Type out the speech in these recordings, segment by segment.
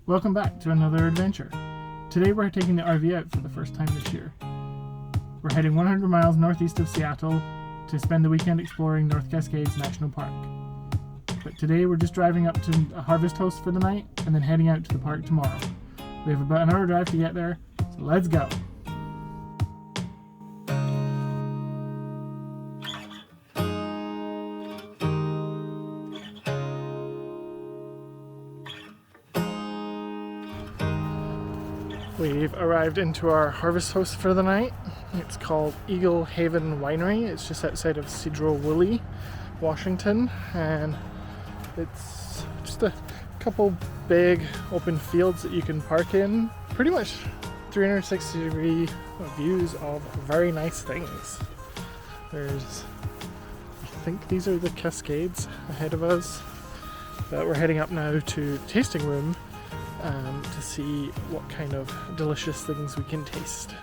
Welcome back to another adventure. Today we're taking the RV out for the first time this year. We're heading 100 miles northeast of Seattle to spend the weekend exploring North Cascades National Park. But today we're just driving up to a harvest host for the night and then heading out to the park tomorrow. We have about an hour drive to get there, so let's go. We've arrived into our harvest host for the night. It's called Eagle Haven Winery. It's just outside of Sedro-Woolley, Washington, and it's just a couple big open fields that you can park in. Pretty much 360-degree views of very nice things. I think these are the Cascades ahead of us, but we're heading up now to the tasting room to see what kind of delicious things we can taste.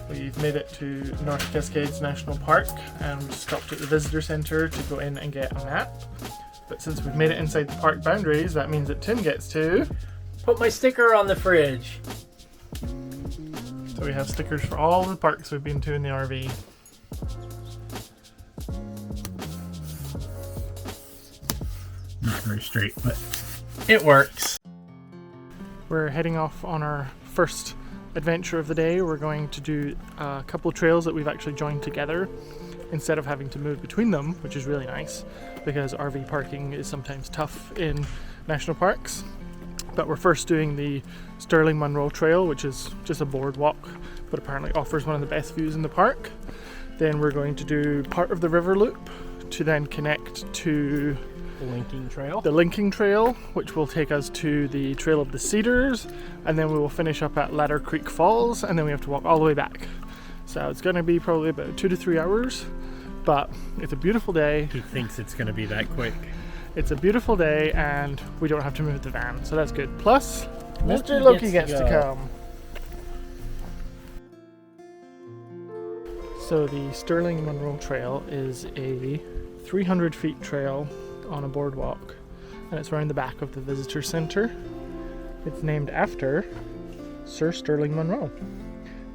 We've made it to North Cascades National Park and stopped at the visitor center to go in and get a map. But since we've made it inside the park boundaries, that means that Tim gets to put my sticker on the fridge. So we have stickers for all the parks we've been to in the RV. Not very straight, but it works. We're heading off on our first adventure of the day. We're going to do a couple trails that we've actually joined together instead of having to move between them, which is really nice because RV parking is sometimes tough in national parks. But we're first doing the Sterling Munro Trail, which is just a boardwalk but apparently offers one of the best views in the park. Then we're going to do part of the river loop to then connect to the linking trail, which will take us to the Trail of the Cedars, and then we will finish up at Ladder Creek Falls, and then we have to walk all the way back. So it's going to be probably about 2 to 3 hours, but it's a beautiful day. He thinks it's going to be that quick. It's a beautiful day, and we don't have to move the van, so that's good. Plus, Mr. Loki gets to come. So the Sterling Munro Trail is a 300 feet trail on a boardwalk, and it's around the back of the visitor center. It's named after Sir Sterling Munro.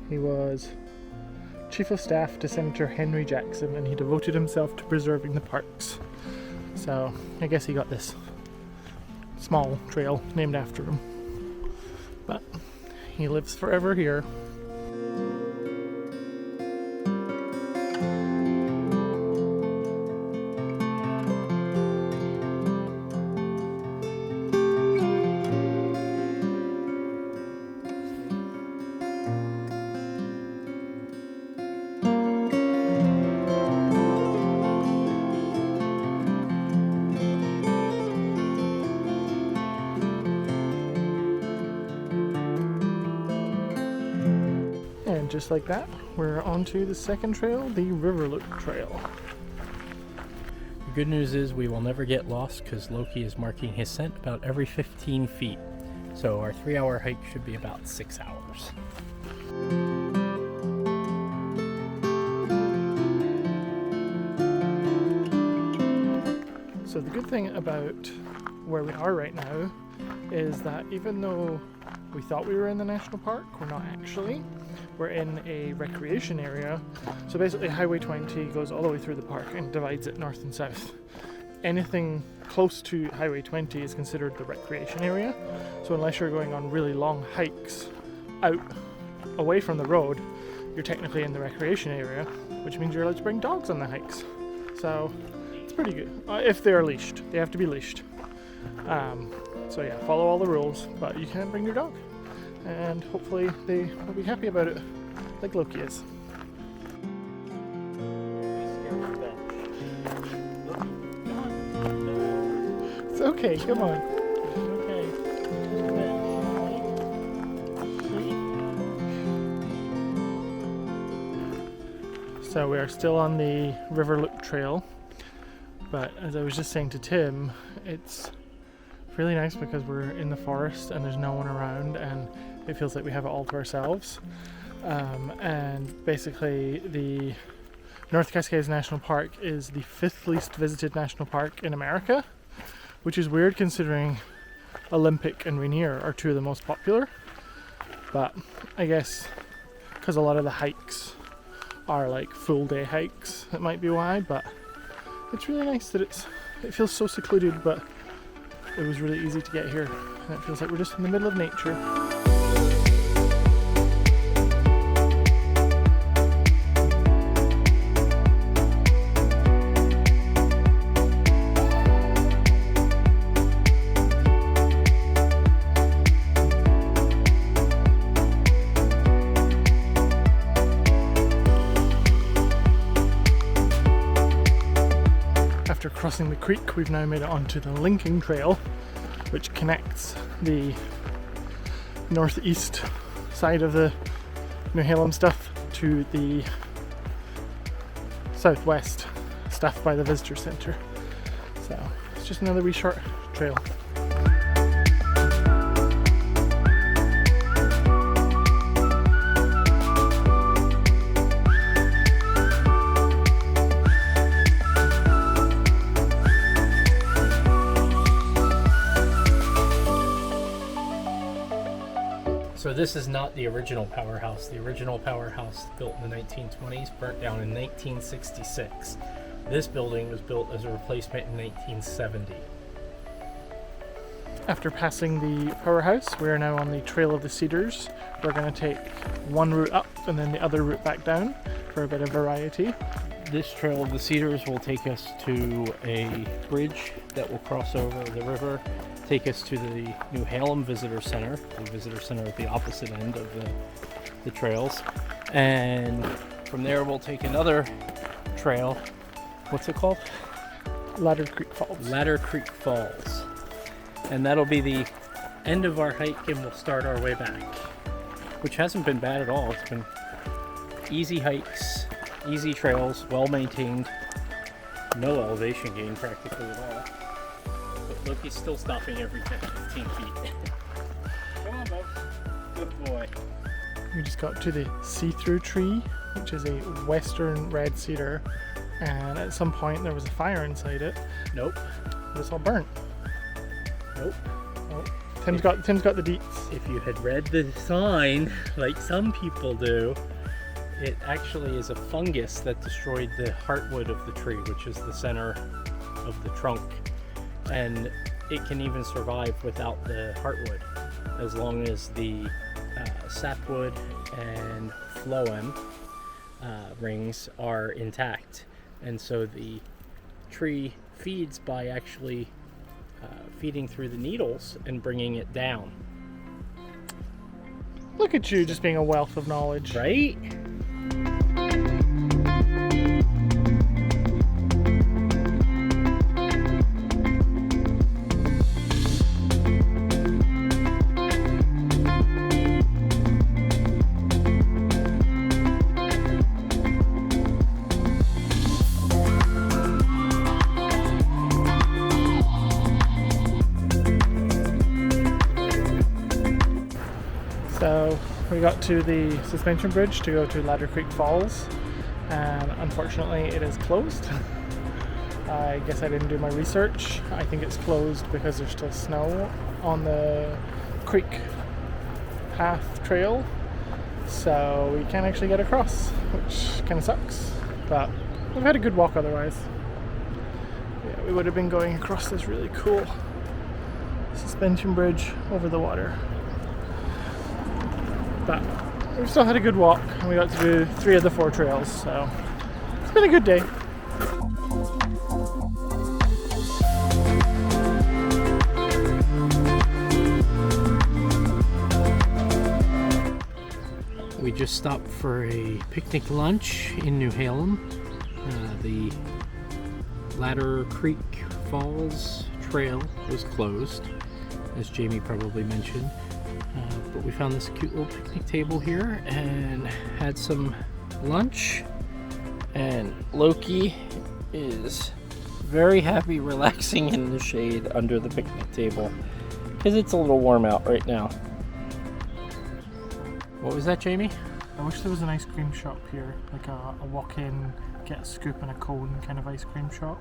He was Chief of Staff to Senator Henry Jackson, and he devoted himself to preserving the parks. So I guess he got this small trail named after him. But he lives forever here. And just like that, we're on to the second trail, the River Loop Trail. The good news is we will never get lost because Loki is marking his scent about every 15 feet. So our 3-hour hike should be about 6 hours. So the good thing about where we are right now is that even though we thought we were in the national park, we're not actually. We're in a recreation area. So basically Highway 20 goes all the way through the park and divides it north and south. Anything close to Highway 20 is considered the recreation area. So unless you're going on really long hikes out away from the road, you're technically in the recreation area, which means you're allowed to bring dogs on the hikes. So it's pretty good. If they're leashed, they have to be leashed. So yeah, follow all the rules, but you can bring your dog. And hopefully they will be happy about it, like Loki is. It's okay, come on. So we are still on the River Loop Trail, but as I was just saying to Tim, it's really nice because we're in the forest and there's no one around and it feels like we have it all to ourselves. And basically the North Cascades National Park is the 5th least visited national park in America, which is weird considering Olympic and Rainier are 2 of the most popular. But I guess because a lot of the hikes are like full day hikes, that might be why, but it's really nice that it feels so secluded, but it was really easy to get here and it feels like we're just in the middle of nature. After crossing the creek, we've now made it onto the linking trail, which connects the northeast side of the Newhalem stuff to the southwest stuff by the visitor centre. So it's just another wee short trail. So this is not the original powerhouse. The original powerhouse, built in the 1920s, burnt down in 1966. This building was built as a replacement in 1970. After passing the powerhouse, we are now on the Trail of the Cedars. We're going to take one route up and then the other route back down for a bit of variety. This Trail of the Cedars will take us to a bridge that will cross over the river, take us to the Newhalem Visitor Center, the visitor center at the opposite end of the trails. And from there we'll take another trail. What's it called? Ladder Creek Falls. Ladder Creek Falls. And that'll be the end of our hike and we'll start our way back, which hasn't been bad at all. It's been easy hikes, easy trails, well maintained, no elevation gain practically at all. But Loki's still stopping every 15 feet. Come on, Bub. Good boy. We just got to the see-through tree, which is a western red cedar, and at some point there was a fire inside it. Nope. But it's all burnt. Nope. Oh, Tim's got the deets. If you had read the sign, like some people do, it actually is a fungus that destroyed the heartwood of the tree, which is the center of the trunk. And it can even survive without the heartwood, as long as the sapwood and phloem rings are intact. And so the tree feeds by actually feeding through the needles and bringing it down. Look at you, just being a wealth of knowledge. Right? We got to the suspension bridge to go to Ladder Creek Falls, and unfortunately it is closed. I guess I didn't do my research. I think it's closed because there's still snow on the creek path trail, so we can't actually get across, which kind of sucks, but we've had a good walk otherwise. Yeah, we would have been going across this really cool suspension bridge over the water, but we've still had a good walk, and we got to do 3 of the 4 trails, so it's been a good day. We just stopped for a picnic lunch in Newhalem. The Ladder Creek Falls Trail was closed, as Jamie probably mentioned. But we found this cute little picnic table here and had some lunch. And Loki is very happy relaxing in the shade under the picnic table because it's a little warm out right now. What was that, Jamie? I wish there was an ice cream shop here, like a walk-in, get a scoop and a cone kind of ice cream shop.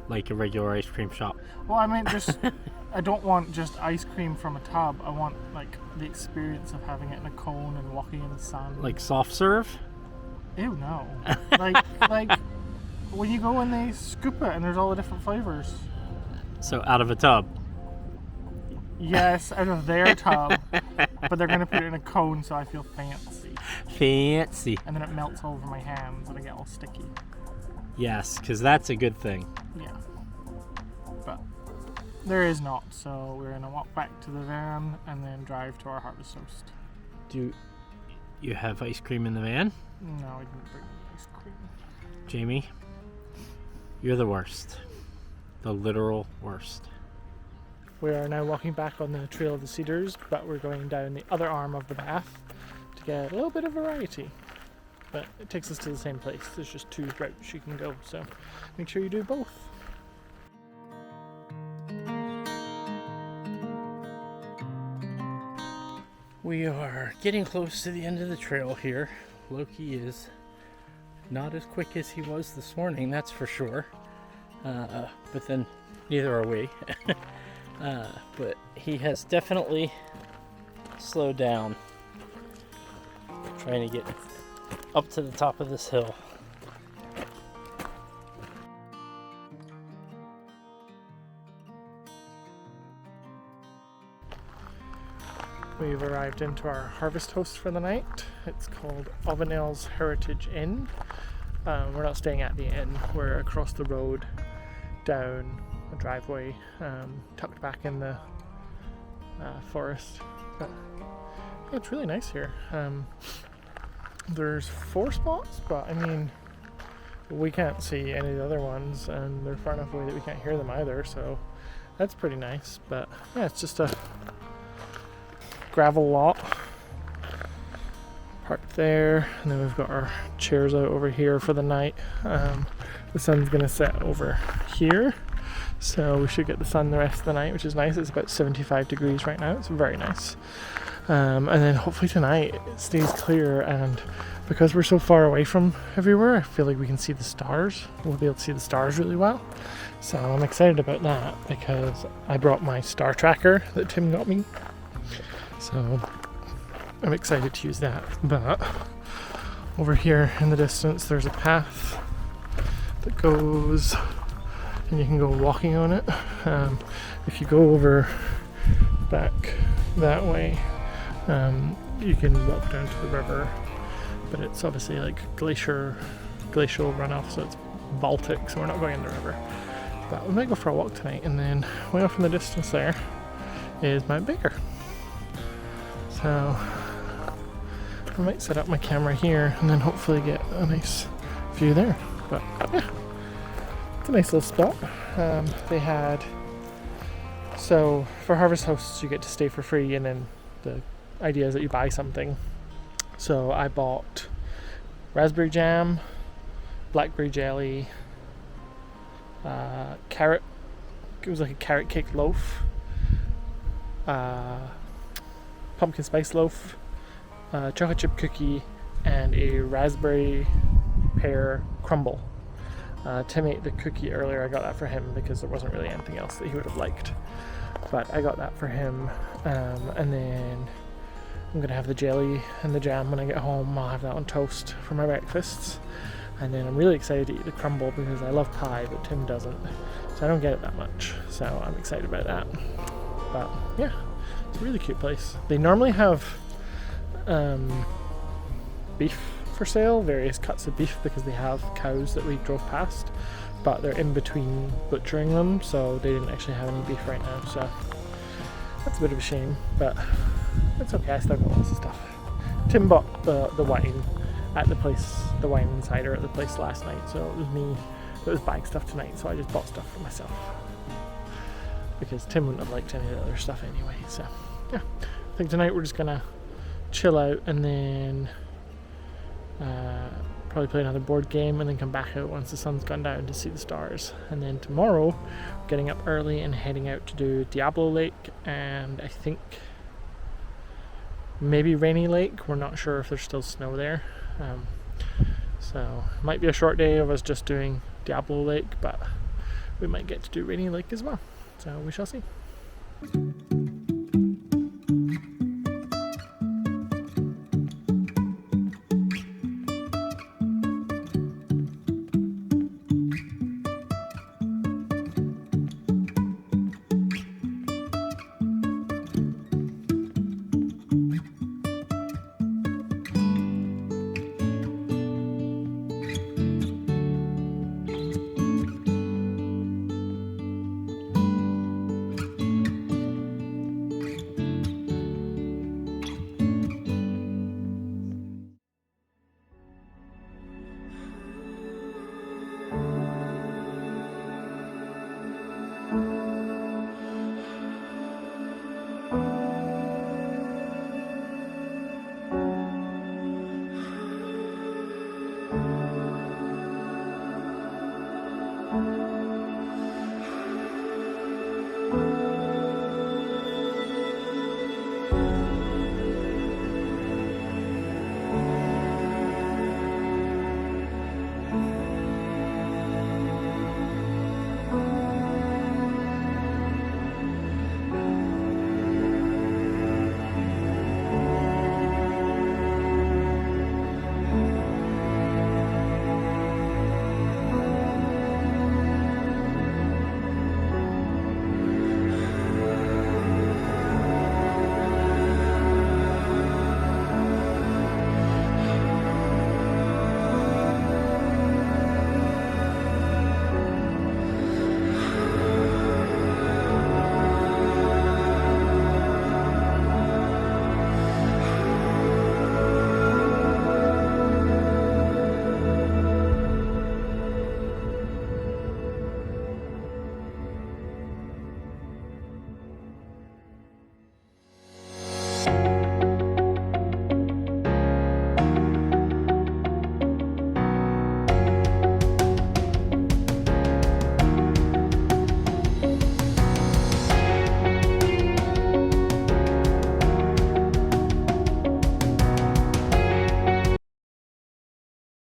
Like a regular ice cream shop. Well, I mean, just I don't want just ice cream from a tub. I want like the experience of having it in a cone and walking in the sun. Like soft serve? Ew, no. like when you go and they scoop it and there's all the different flavors. So out of a tub. Yes, out of their tub, but they're gonna put it in a cone, so I feel fancy. Fancy. And then it melts all over my hands and I get all sticky. Yes, because that's a good thing. Yeah. But there is not, so we're gonna walk back to the van and then drive to our harvest host. Do you have ice cream in the van? No, I didn't bring ice cream. Jamie, you're the worst. The literal worst. We are now walking back on the Trail of the Cedars, but we're going down the other arm of the path to get a little bit of variety. But it takes us to the same place. There's just 2 routes you can go, so make sure you do both. We are getting close to the end of the trail here. Loki is not as quick as he was this morning, that's for sure. But then neither are we. But he has definitely slowed down trying to get up to the top of this hill. We've arrived into our harvest host for the night. It's called Ovenells Heritage Inn. We're not staying at the inn, we're across the road down a driveway tucked back in the forest. But yeah, it's really nice here. There's 4 spots, but I mean, we can't see any of the other ones, and they're far enough away that we can't hear them either, so that's pretty nice. But yeah, it's just a gravel lot parked there, and then we've got our chairs out over here for the night. The sun's gonna set over here, so we should get the sun the rest of the night, which is nice. It's about 75 degrees right now. It's very nice. And then hopefully tonight it stays clear, and because we're so far away from everywhere, I feel like we can see the stars. We'll be able to see the stars really well. So I'm excited about that because I brought my star tracker that Tim got me. So I'm excited to use that. But over here in the distance there's a path that goes, and you can go walking on it. If you go over back that way, you can walk down to the river, but it's obviously like glacial runoff, so it's Baltic, so we're not going in the river. But we might go for a walk tonight, and then way off in the distance there is Mount Baker. So I might set up my camera here and then hopefully get a nice view there. But yeah, it's a nice little spot. They had, so for harvest hosts you get to stay for free, and then the idea is that you buy something. So I bought raspberry jam, blackberry jelly, carrot, it was like a carrot cake loaf, pumpkin spice loaf, chocolate chip cookie and a raspberry pear crumble. Tim ate the cookie earlier. I got that for him because there wasn't really anything else that he would have liked. But I got that for him. And then I'm going to have the jelly and the jam when I get home. I'll have that on toast for my breakfasts. And then I'm really excited to eat the crumble because I love pie, but Tim doesn't. So I don't get it that much. So I'm excited about that. But yeah, it's a really cute place. They normally have beef for sale, various cuts of beef, because they have cows that we drove past, but they're in between butchering them, so they didn't actually have any beef right now. So that's a bit of a shame, but it's okay. I still got lots of stuff. Tim bought the wine at the place, the wine and cider at the place last night, so it was me that was buying stuff tonight, so I just bought stuff for myself because Tim wouldn't have liked any of the other stuff anyway. So yeah, I think tonight we're just gonna chill out and then probably play another board game and then come back out once the sun's gone down to see the stars. And then tomorrow, getting up early and heading out to do Diablo Lake and I think maybe Rainy Lake. We're not sure if there's still snow there. So it might be a short day of us just doing Diablo Lake, but we might get to do Rainy Lake as well. So we shall see.